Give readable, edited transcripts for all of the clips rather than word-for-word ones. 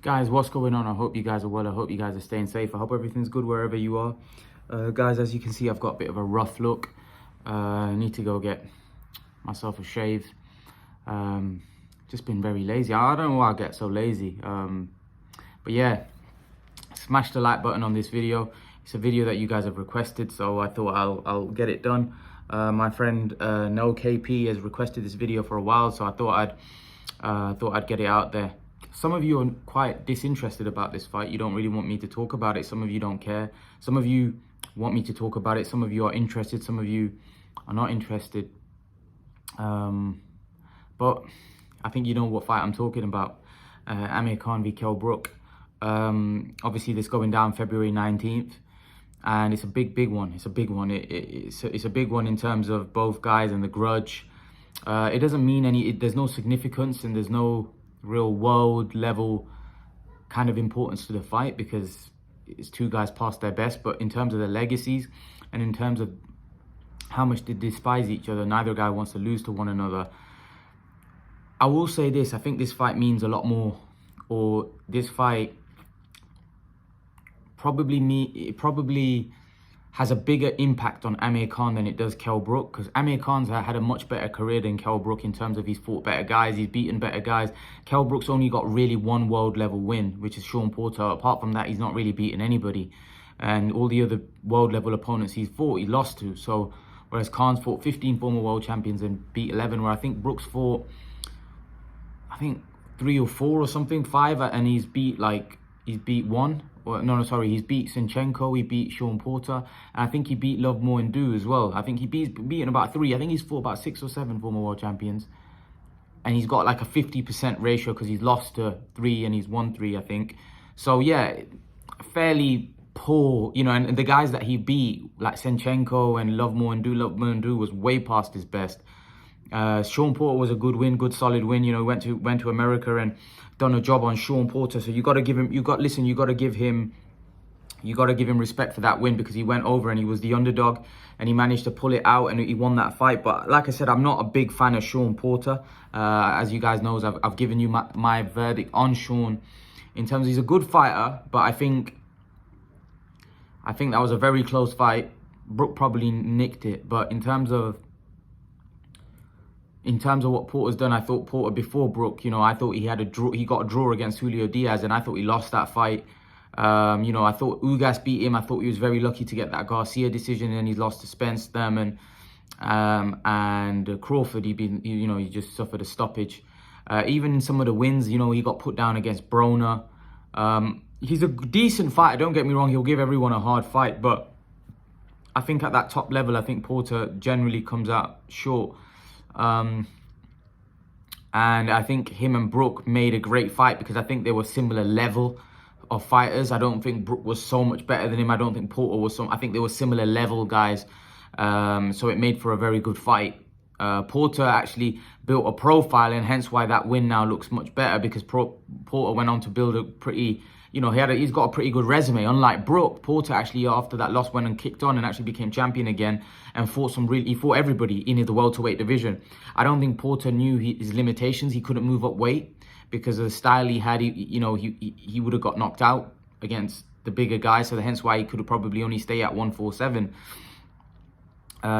Guys, what's going on? I hope you guys are well. I hope you guys are staying safe. I hope everything's good wherever you are. Guys, as you can see, I've got a bit of a rough look. I need to go get myself a shave. Just been very lazy. I don't know why I get so lazy. But yeah, smash the like button on this video. It's a video that you guys have requested, so I thought I'll get it done. My friend No KP has requested this video for a while, so I thought I'd get it out there. Some of you are quite disinterested about this fight. You don't really want me to talk about it. Some of you don't care. Some of you want me to talk about it. Some of you are interested. Some of you are not interested. But I think you know what fight I'm talking about. Amir Khan v Kell Brook. Obviously, this going down February 19th. And it's a big one. It's a big one. It's a big one in terms of both guys and the grudge. It doesn't mean there's no significance and there's no real world level kind of importance to the fight because it's two guys past their best. But in terms of their legacies and in terms of how much they despise each other, neither guy wants to lose to one another. I will say this, I think this fight means a lot more, or this fight probably has a bigger impact on Amir Khan than it does Kell Brook, because Amir Khan's had a much better career than Kell Brook in terms of he's fought better guys, he's beaten better guys. Kell Brook's only got really one world level win, which is Shawn Porter. Apart from that, he's not really beaten anybody. And all the other world level opponents he's fought, he lost to. So, whereas Khan's fought 15 former world champions and beat 11, where I think Brook's fought, I think 3 or 4 or something, 5, and he's beat one. He's beat Sinchenko, he beat Shawn Porter, and I think he beat Love More and Do as well. I think he's beaten about 3. I think he's fought about 6 or 7 former world champions. And he's got like a 50% ratio because he's lost to 3 and he's won 3, I think. So yeah, fairly poor, and the guys that he beat, like Sinchenko and Love More and Do was way past his best. Shawn Porter was a good win, good solid win. Went to America and done a job on Shawn Porter. So you got to give him respect for that win, because he went over and he was the underdog and he managed to pull it out and he won that fight. But like I said, I'm not a big fan of Shawn Porter. As you guys know, I've given you my verdict on Shawn in terms of he's a good fighter, but I think that was a very close fight. Brook probably nicked it, but in terms of what Porter's done, I thought Porter before Brook, I thought he got a draw against Julio Diaz, and I thought he lost that fight. I thought Ugas beat him. I thought he was very lucky to get that Garcia decision, and he's lost to Spence, Thurman, and Crawford. He just suffered a stoppage. Even in some of the wins, he got put down against Broner. He's a decent fighter, don't get me wrong. He'll give everyone a hard fight, but I think at that top level, I think Porter generally comes out short. And I think him and Brook made a great fight because I think they were similar level of fighters. I don't think Brook was so much better than him. I don't think Porter was I think they were similar level guys. So it made for a very good fight. Porter actually built a profile, and hence why that win now looks much better, because Porter went on to build a pretty, he's got a pretty good resume. Unlike Brook, Porter actually after that loss went and kicked on and actually became champion again and he fought everybody in the welterweight division. I don't think Porter knew his limitations. He couldn't move up weight because of the style he had. He would have got knocked out against the bigger guys, so hence why he could have probably only stay at 147.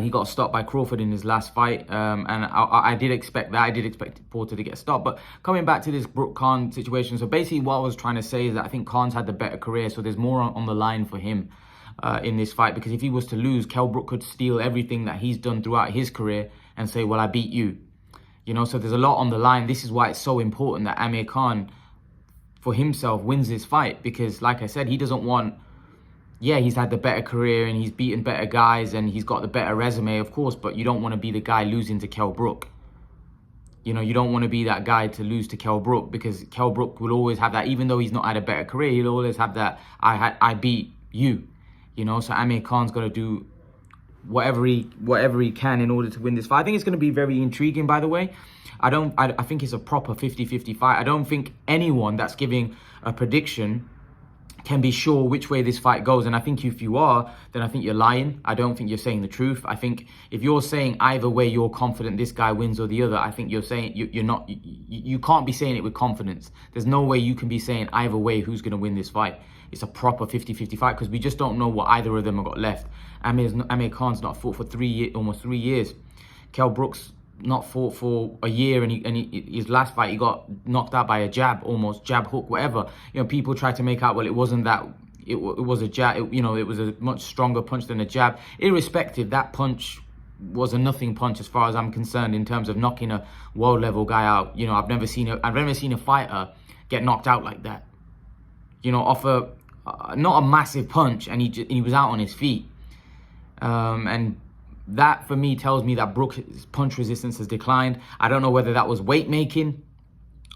He got stopped by Crawford in his last fight, and I did expect that. I did expect Porter to get stopped. But coming back to this Brook Khan situation, so basically what I was trying to say is that I think Khan's had the better career, so there's more on the line for him in this fight, because if he was to lose, Kell Brook could steal everything that he's done throughout his career and say, well, I beat you. So there's a lot on the line. This is why it's so important that Amir Khan, for himself, wins this fight, because like I said, he doesn't want... Yeah, he's had the better career and he's beaten better guys and he's got the better resume, of course, but you don't want to be the guy losing to Kell Brook. You don't want to be that guy to lose to Kell Brook, because Kell Brook will always have that. Even though he's not had a better career, he'll always have that, I beat you. So Amir Khan's got to do whatever he can in order to win this fight. I think it's going to be very intriguing, by the way. I think it's a proper 50-50 fight. I don't think anyone that's giving a prediction can be sure which way this fight goes. And I think if you are, then I think you're lying. I don't think you're saying the truth. I think if you're saying either way you're confident this guy wins or the other, I think you're saying you're not. You can't be saying it with confidence. There's no way you can be saying either way who's going to win this fight. It's a proper 50-50 fight because we just don't know what either of them have got left. Amir Khan's not fought for almost 3 years. Kell Brook's not fought for a year, and his last fight he got knocked out by a jab, almost jab hook, whatever. You know, people try to make out, well, it wasn't that. It was a jab. You know, it was a much stronger punch than a jab. Irrespective, that punch was a nothing punch as far as I'm concerned in terms of knocking a world level guy out. You know, I've never seen a fighter get knocked out like that. You know, off not a massive punch, and he was out on his feet. And that for me tells me that Brook's punch resistance has declined. I don't know whether that was weight making.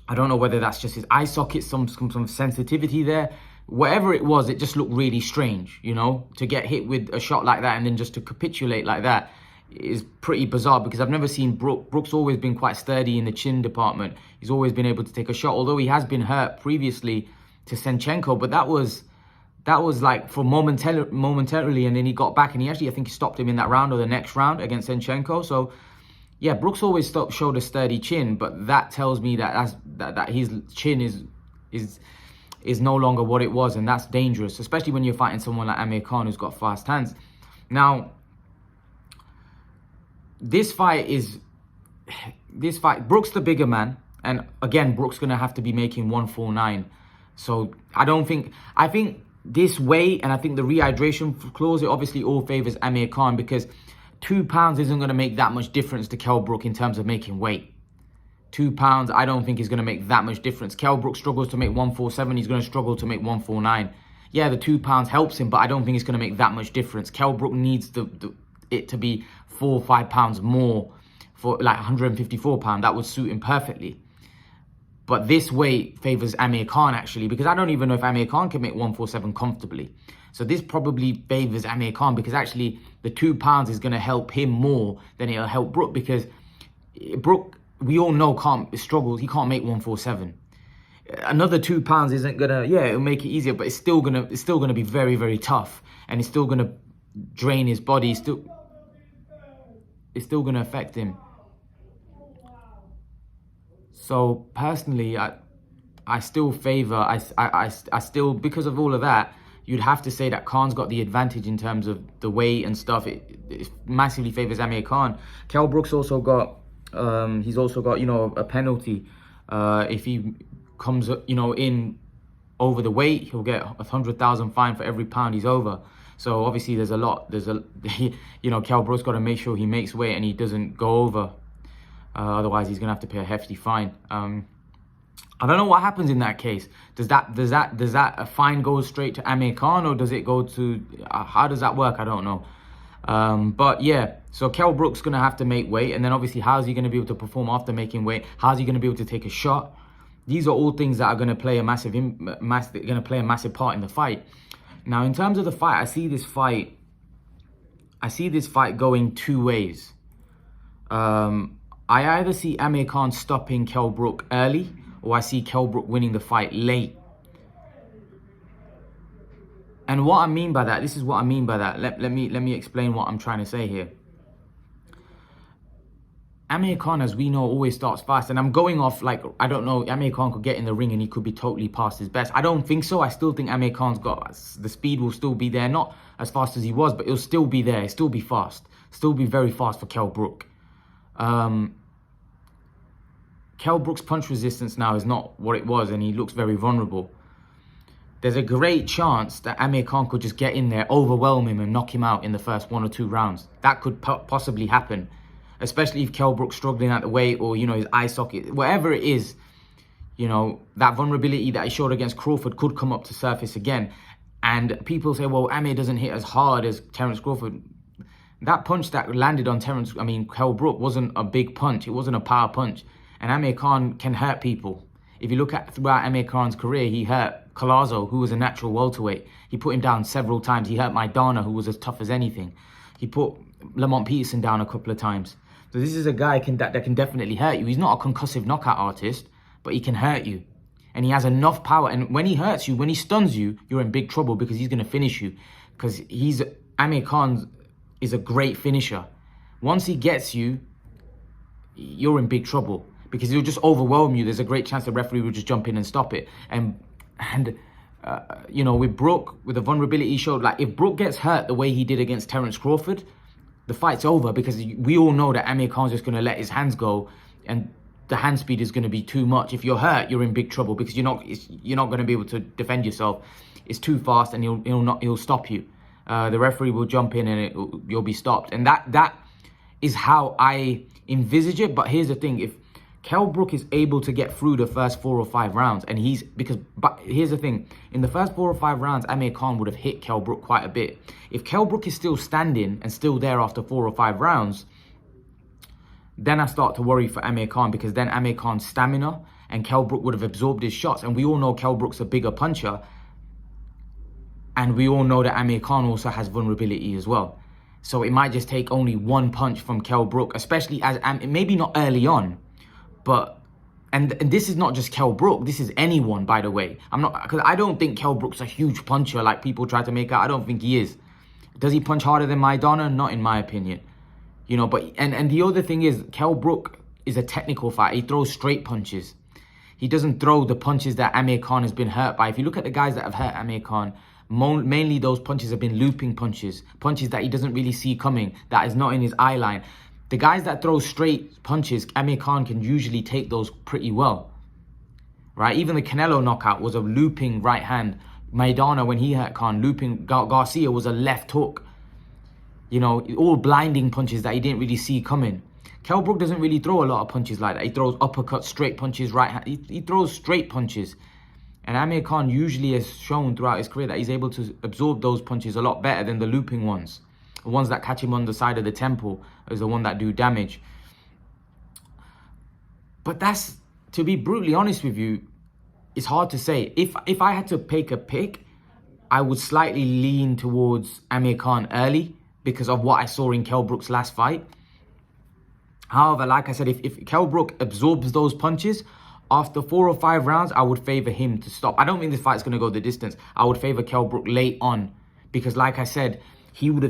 I don't know whether that's just his eye socket, some sensitivity there. Whatever it was, it just looked really strange, you know, to get hit with a shot like that and then just to capitulate like that is pretty bizarre because I've never seen Brook. Brook's always been quite sturdy in the chin department. He's always been able to take a shot, although he has been hurt previously to Senchenko, but that was like for momentarily, and then he got back and he actually, I think he stopped him in that round or the next round against Senchenko. So yeah, Brook's always showed a sturdy chin, but that tells me that his chin is no longer what it was, and that's dangerous, especially when you're fighting someone like Amir Khan who's got fast hands. Now, this fight, Brook's the bigger man, and again, Brook's gonna have to be making 149. So I think this weight, and I think the rehydration clause, it obviously all favors Amir Khan because 2 pounds isn't going to make that much difference to Kell Brook in terms of making weight. 2 pounds, I don't think is going to make that much difference. Kell Brook struggles to make 147. He's going to struggle to make 149. Yeah, the 2 pounds helps him, but I don't think it's going to make that much difference. Kell Brook needs it to be 4 or 5 pounds more for like 154 pounds. That would suit him perfectly. But this weight favors Amir Khan, actually, because I don't even know if Amir Khan can make 147 comfortably. So this probably favors Amir Khan because actually the 2 pounds is going to help him more than it'll help Brook, because Brook, we all know, struggles. He can't make 147. Another 2 pounds isn't going to, yeah, it'll make it easier, but it's still going to be very, very tough. And it's still going to drain his body. It's still going to affect him. So personally, I still favor, I still, because of all of that, you'd have to say that Khan's got the advantage in terms of the weight and stuff. It massively favors Amir Khan. Kell Brook's also got, he's also got, you know, a penalty. If he comes, you know, in over the weight, he'll get 100,000 fine for every pound he's over. So obviously you know, Kell Brook's got to make sure he makes weight and he doesn't go over. Otherwise, he's gonna have to pay a hefty fine. I don't know what happens in that case. Does that a fine go straight to Amir Khan, or does it go to? How does that work? I don't know. But yeah, so Kell Brook's gonna have to make weight, and then obviously, how's he gonna be able to perform after making weight? How's he gonna be able to take a shot? These are all things that are gonna play a massive part in the fight. Now, in terms of the fight, I see this fight going 2 ways. I either see Amir Khan stopping Kell Brook early, or I see Kell Brook winning the fight late. And what I mean by that, this is what I mean by that. Let me explain what I'm trying to say here. Amir Khan, as we know, always starts fast. And I'm going off, like, I don't know, Amir Khan could get in the ring and he could be totally past his best. I don't think so. I still think Amir Khan's got, the speed will still be there. Not as fast as he was, but it'll still be there. It'll still be fast. Still be very fast for Kell Brook. Kell Brook's punch resistance now is not what it was, and he looks very vulnerable. There's a great chance that Amir Khan could just get in there, overwhelm him, and knock him out in the first 1 or 2 rounds. That could possibly happen, especially if Kell Brook's struggling at the weight, or, you know, his eye socket, whatever it is. You know, that vulnerability that he showed against Crawford could come up to surface again. And people say, well, Amir doesn't hit as hard as Terence Crawford. That punch that landed on Kell Brook wasn't a big punch. It wasn't a power punch. And Amir Khan can hurt people. If you look at throughout Amir Khan's career, he hurt Collazo, who was a natural welterweight. He put him down several times. He hurt Maidana, who was as tough as anything. He put Lamont Peterson down a couple of times. So this is a guy that can definitely hurt you. He's not a concussive knockout artist, but he can hurt you. And he has enough power. And when he hurts you, when he stuns you, you're in big trouble because he's going to finish you. Because Amir Khan is a great finisher. Once he gets you, you're in big trouble because he'll just overwhelm you. There's a great chance the referee will just jump in and stop it. And you know, with Brook, with the vulnerability he showed, like if Brook gets hurt the way he did against Terence Crawford, the fight's over because we all know that Amir Khan's just going to let his hands go and the hand speed is going to be too much. If you're hurt, you're in big trouble because you're not going to be able to defend yourself. It's too fast and he'll stop you. The referee will jump in and you'll be stopped. And that is how I envisage it. But here's the thing: if Kell Brook is able to get through the first 4 or 5 rounds, and but here's the thing: in the first 4 or 5 rounds, Amir Khan would have hit Kell Brook quite a bit. If Kell Brook is still standing and still there after 4 or 5 rounds, then I start to worry for Amir Khan, because then Amir Khan's stamina and Kell Brook would have absorbed his shots. And we all know Kell Brook's a bigger puncher. And we all know that Amir Khan also has vulnerability as well. So it might just take only one punch from Kell Brook, especially as maybe not early on, but and this is not just Kell Brook. This is anyone, by the way. Because I don't think Kell Brook's a huge puncher like people try to make out. I don't think he is. Does he punch harder than Maidana? Not in my opinion. You know, but and the other thing is, Kell Brook is a technical fighter. He throws straight punches. He doesn't throw the punches that Amir Khan has been hurt by. If you look at the guys that have hurt Amir Khan, mainly those punches have been looping punches that he doesn't really see coming, that is not in his eye line. The guys that throw straight punches, Amir Khan can usually take those pretty well, right? Even the Canelo knockout was a looping right hand. Maidana, when he hurt Khan, looping. Garcia was a left hook. You know, all blinding punches that he didn't really see coming. Kell Brook doesn't really throw a lot of punches like that. He throws uppercuts, straight punches, right hand. He throws straight punches. And Amir Khan usually has shown throughout his career that he's able to absorb those punches a lot better than the looping ones. The ones that catch him on the side of the temple is the one that do damage. But that's, to be brutally honest with you, it's hard to say. If I had to pick a pick, I would slightly lean towards Amir Khan early because of what I saw in Kell Brook's last fight. However, like I said, if Kell Brook absorbs those punches, after 4 or 5 rounds, I would favor him to stop. I don't think this fight's going to go the distance. I would favor Kell Brook late on because, like I said, he would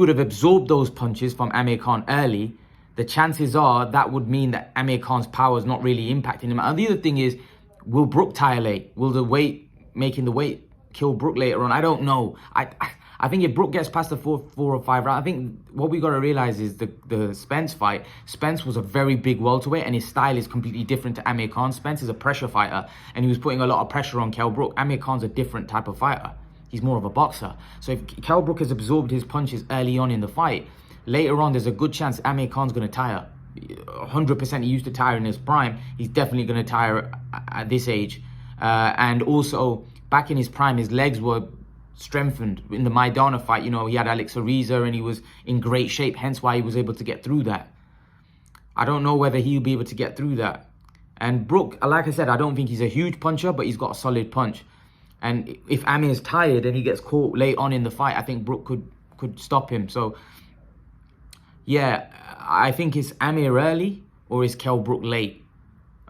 have absorbed those punches from Amir Khan early. The chances are that would mean that Amir Khan's power is not really impacting him. And the other thing is, will Brook tire late? Will the weight, making the weight, kill Brook later on? I don't know. I think if Brook gets past the 4 or 5 rounds, I think what we got to realize is the Spence fight. Spence was a very big welterweight and his style is completely different to Amir Khan. Spence is a pressure fighter and he was putting a lot of pressure on Kell Brook. Amir Khan's a different type of fighter. He's more of a boxer. So if Kell Brook has absorbed his punches early on in the fight, later on there's a good chance Amir Khan's going to tire. 100% he used to tire in his prime. He's definitely going to tire at this age. And also, back in his prime, his legs were strengthened. In the Maidana fight, you know, he had Alex Ariza and he was in great shape, hence why he was able to get through that. I don't know whether he'll be able to get through that. And Brook, like I said, I don't think he's a huge puncher, but he's got a solid punch. And if Amir's tired and he gets caught late on in the fight, I think Brook could stop him. So, yeah, I think it's Amir early or is Kell Brook late.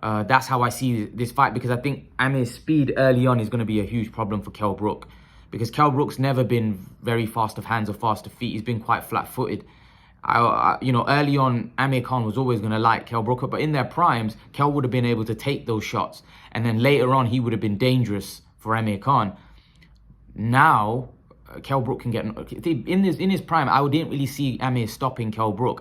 That's how I see this fight, because I think Amir's speed early on is going to be a huge problem for Kell Brook. Because Kell Brook's never been very fast of hands or fast of feet. He's been quite flat-footed. You know, early on, Amir Khan was always going to light Kell Brook up. But in their primes, Kell would have been able to take those shots. And then later on, he would have been dangerous for Amir Khan. Now, Kell Brook can get... In his prime, I didn't really see Amir stopping Kell Brook.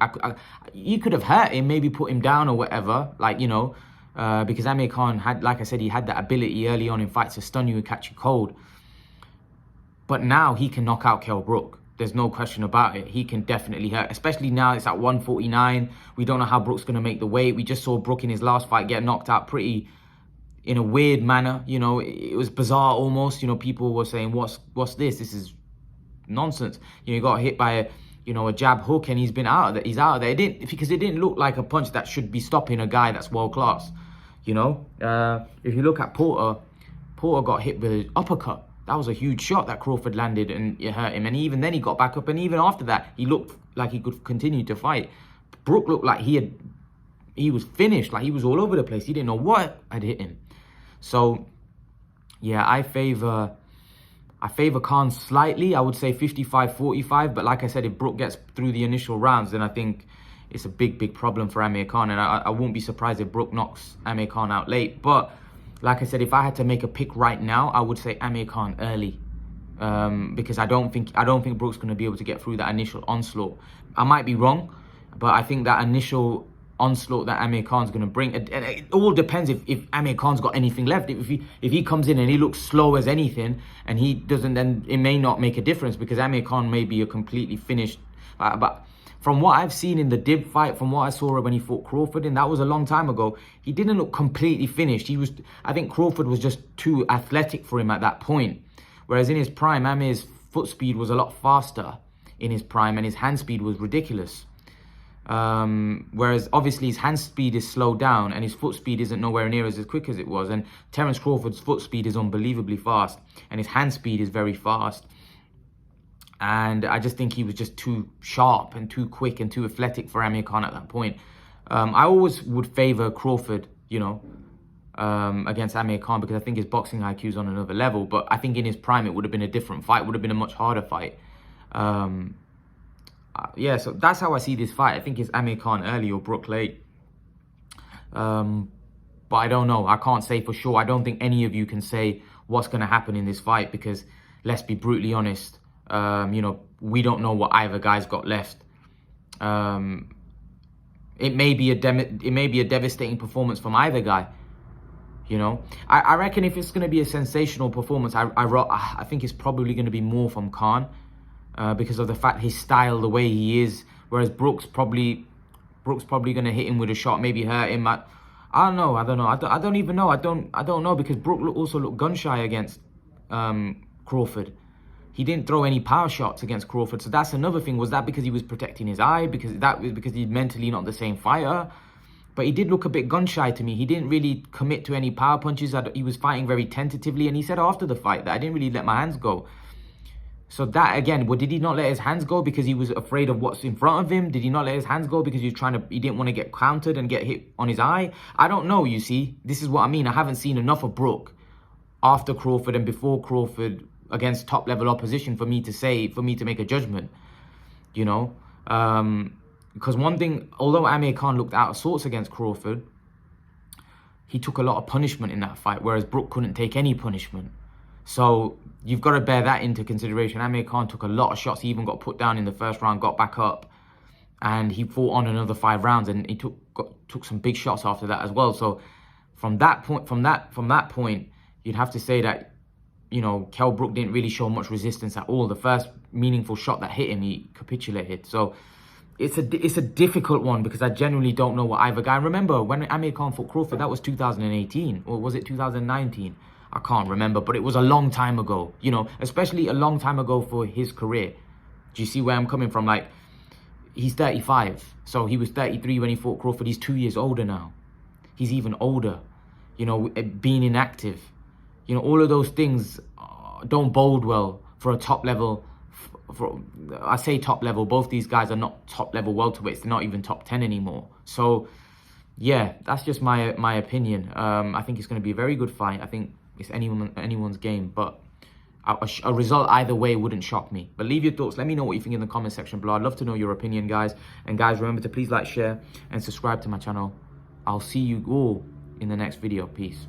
You could have hurt him, maybe put him down or whatever. Like, you know, because Amir Khan had, like I said, he had that ability early on in fights to stun you and catch you cold. But now he can knock out Kell Brook. There's no question about it. He can definitely hurt, especially now it's at 149. We don't know how Brook's going to make the weight. We just saw Brook in his last fight get knocked out pretty in a weird manner. You know, it was bizarre almost. You know, people were saying, what's this? This is nonsense. You know, he got hit by a jab hook and he's been out of there. He's out of there. Because it didn't look like a punch that should be stopping a guy that's world class. You know, if you look at Porter got hit with an uppercut. That was a huge shot that Crawford landed and it hurt him. And even then he got back up. And even after that, he looked like he could continue to fight. Brook looked like he was finished. Like he was all over the place. He didn't know what had hit him. So yeah, I favor Khan slightly. I would say 55-45. But like I said, if Brook gets through the initial rounds, then I think it's a big problem for Amir Khan. And I won't be surprised if Brook knocks Amir Khan out late. But like I said, if I had to make a pick right now, I would say Amir Khan early. Because I don't think Brook's going to be able to get through that initial onslaught. I might be wrong, but I think that initial onslaught that Amir Khan's going to bring, and it all depends if Amir Khan's got anything left. If he comes in and he looks slow as anything and he doesn't, then it may not make a difference, because Amir Khan may be a completely finished. But from what I've seen in the Dib fight, from what I saw when he fought Crawford, and that was a long time ago, he didn't look completely finished. I think Crawford was just too athletic for him at that point. Whereas in his prime, Amir's foot speed was a lot faster in his prime, and his hand speed was ridiculous. Whereas obviously his hand speed is slowed down and his foot speed isn't nowhere near as quick as it was. And Terence Crawford's foot speed is unbelievably fast, and his hand speed is very fast. And I just think he was just too sharp and too quick and too athletic for Amir Khan at that point. I always would favor Crawford, you know, against Amir Khan, because I think his boxing IQ is on another level. But I think in his prime, it would have been a different fight, would have been a much harder fight. Yeah, so that's how I see this fight. I think it's Amir Khan early or Brook late. But I don't know. I can't say for sure. I don't think any of you can say what's going to happen in this fight, because let's be brutally honest. You know, we don't know what either guy's got left. It may be a devastating performance from either guy. You know, I reckon if it's going to be a sensational performance, I think it's probably going to be more from Khan. Because of the fact his style, the way he is, whereas Brook's probably going to hit him with a shot, maybe hurt him. I don't know. I don't even know. I don't know, because Brook also looked gun shy against Crawford. He didn't throw any power shots against Crawford, so that's another thing. Was that because he was protecting his eye? Because he's mentally not the same fighter? But he did look a bit gun shy to me. He didn't really commit to any power punches. He was fighting very tentatively, and he said after the fight that I didn't really let my hands go. So that, again, did he not let his hands go because he was afraid of what's in front of him? Did he not let his hands go because he didn't want to get countered and get hit on his eye? I don't know, you see. This is what I mean. I haven't seen enough of Brook after Crawford and before Crawford against top-level opposition for me to make a judgment, you know. Because one thing, although Amir Khan looked out of sorts against Crawford, he took a lot of punishment in that fight, whereas Brook couldn't take any punishment. So you've got to bear that into consideration. Amir Khan took a lot of shots. He even got put down in the first round, got back up, and he fought on another 5 rounds, and he took some big shots after that as well. So from that point, you'd have to say that, you know, Kell Brook didn't really show much resistance at all. The first meaningful shot that hit him, he capitulated. So it's a difficult one, because I genuinely don't know what either guy. Remember when Amir Khan fought Crawford, that was 2018, or was it 2019? I can't remember, but it was a long time ago, you know, especially a long time ago for his career. Do you see where I'm coming from? Like, he's 35, so he was 33 when he fought Crawford. He's 2 years older now. He's even older, you know, being inactive. You know, all of those things don't bode well for a top level. I say top level, both these guys are not top level welterweights. They're not even top 10 anymore. So, yeah, that's just my opinion. I think it's going to be a very good fight. I think it's anyone's game, but a result either way wouldn't shock me. But leave your thoughts. Let me know what you think in the comment section below. I'd love to know your opinion, guys. And guys, remember to please like, share, and subscribe to my channel. I'll see you all in the next video. Peace.